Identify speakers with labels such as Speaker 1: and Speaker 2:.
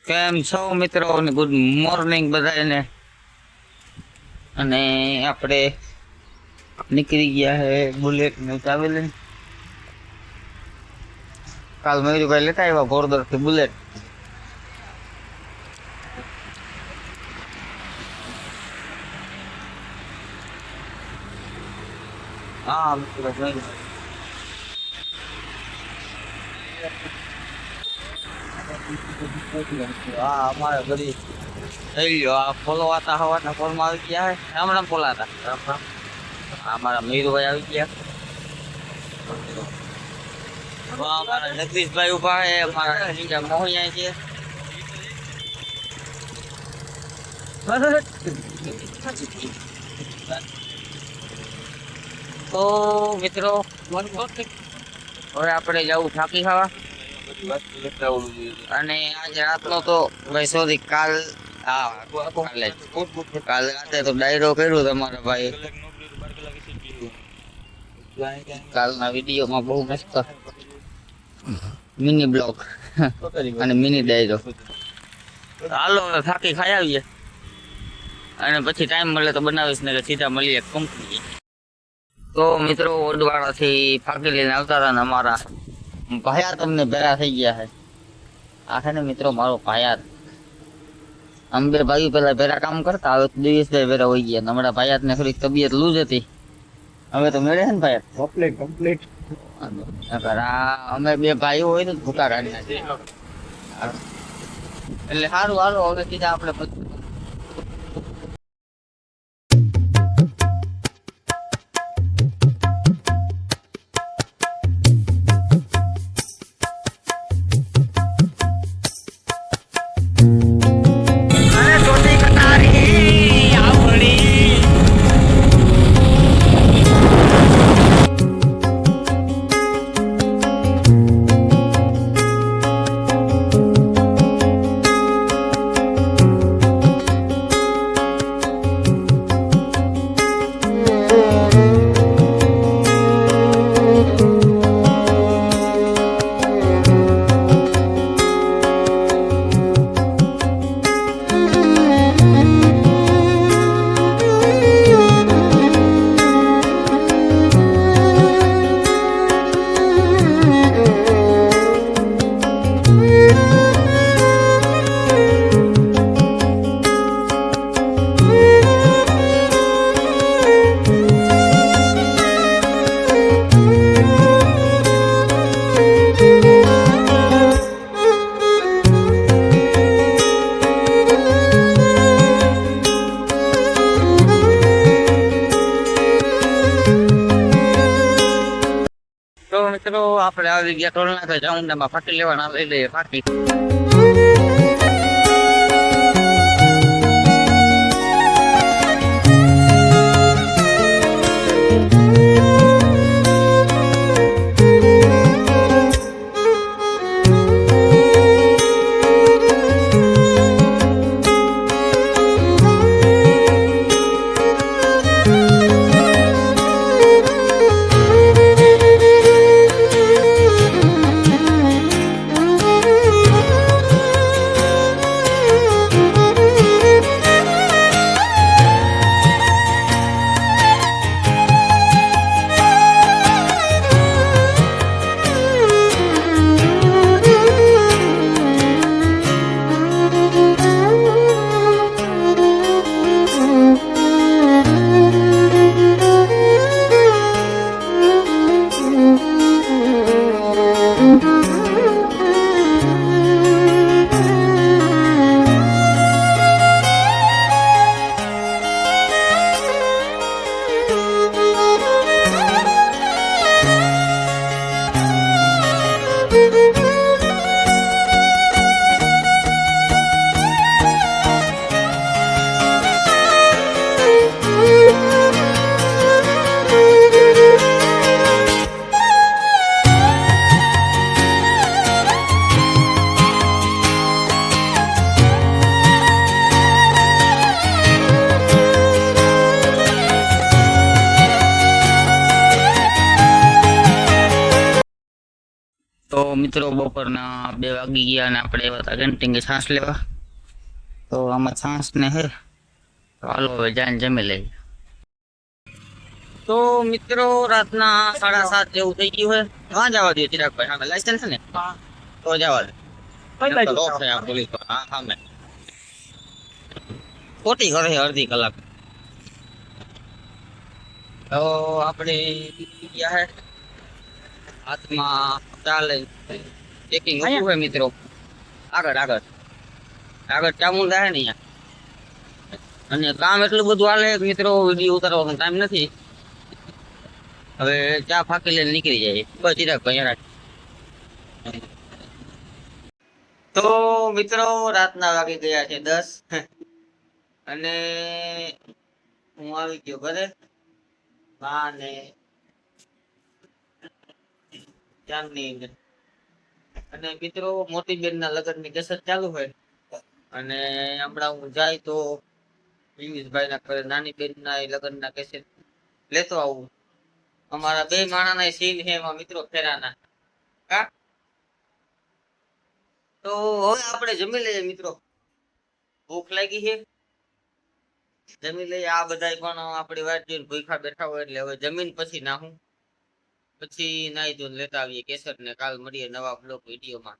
Speaker 1: કેમ છો મિત્રો અને ગુડ મોર્નિંગ બધાને। અને આપણે નીકળી ગયા હે બુલેટ ને ચાવી લઈને। કાલ મયુરભાઈ લેતા આવ્યા ઘોડદોડ થી બુલેટ। હા મિત્રો હા અમારે ઘડી થઈ ગયો આ ફોલવાતા હવાના ફોનમાં આવી ગયા હે હમણાં ફોલાતા અમારા મયુરભાઈ આવી ગયા। અમારા જગદીશભાઈ ઉભા હે અમારા બીજા મોહિયા છે। તો મિત્રો હવે આપણે જવું થાકી ખાવા અને આજ રાતનો તો ભાઈ સોરી કાલ કાલ રાતે તો ડાયરો કર્યો તમારા ભાઈ કાલના વિડીયોમાં બહુ મસ્ત મિની બ્લોગ અને મિની ડાયરો। હાલો થાકી ખાઈ આવીએ અને પછી ટાઈમ મળે તો બનાવીશ ને સીધા મળીએ કંપની। તો મિત્રો ઓડવાડાથી ફાંકી લઈને આવતા હતા ને અમારા ભાયા તમને ભેરા થઈ ગયા છે। આ છે ને મિત્રો મારો ભાયા અમે બે ભાઈઓ પેલા ભેરા કામ કરતા હવે દિવસભાઈ ભેરા હોય ગયા। હમણાં ભાયાત ને થોડીક તબિયત લૂજ હતી હવે તો મેળે છે ને ભાઈ કમ્પ્લીટ અમે બે ભાઈઓ હોય તો ભૂકા કાઢી નાખીએ એટલે સારું હાલો હવે સીધા આપણે મિત્રો આપણે આવી ગયા ટોલ નાખે ચાઉંડામાં ફાટી લેવાના લઈ લઈએ ફાટી। મિત્રો બપોરના 2 વાગી ગયા અને આપણે આવ્યા હતા કેન્ટીને છાશ લેવા. તો આમાં છાશ ને હે તો હાલો હવે જાઈને જમી લઈએ. તો મિત્રો રાતના 7:30 જેવું થઈ ગયું છે. ક્યાં જવા દે ચિરાગભાઈ? સામે લાયસન્સ છે ને? તો જવા દે. કઈ બાજુ લોક છે આ પોલીસ? હા સામે. ખોટી કરે છે અડધી કલાક. તો આપણે ગયા હે હાથમાં ચાલે ચેકિંગ ઉભું છે મિત્રો. આગળ આગળ આગળ ચામુંડા હે ને અહીંયા. અને કામ એટલું બધું હાલે મિત્રો, વિડીયો ઉતારવાનો ટાઈમ નથી. હવે ચા ફાકી લઈને નીકળી જાય બસ ચિરાગભાઈ. તો મિત્રો રાતના વાગી ગયા છે 10 અને હું આવી ગયો ઘરે. અને અને મિત્રો મોટી બેન ના લગ્ન ની કસર ચાલુ હોય અને હમણાં હું જાય તો પિયુષભાઈ ના ઘરે નાની બેન ના લગ્ન ના કેસેટ લેતો આવું. અમારા 2 માણા ના સીન છે એમાં મિત્રો ફેરાના. તો હવે આપણે જમી લઈએ મિત્રો, ભૂખ લાગી છે. જમી લઈએ. આ બધા પણ આપણી વાત જોઈને ભૂખા બેઠા હોય એટલે હવે જમીન પછી નાહું, પછી નાહી ધોઈને લેતા આવીએ કેસર ને. કાલ મળીએ નવા બ્લોગ વિડીયોમાં.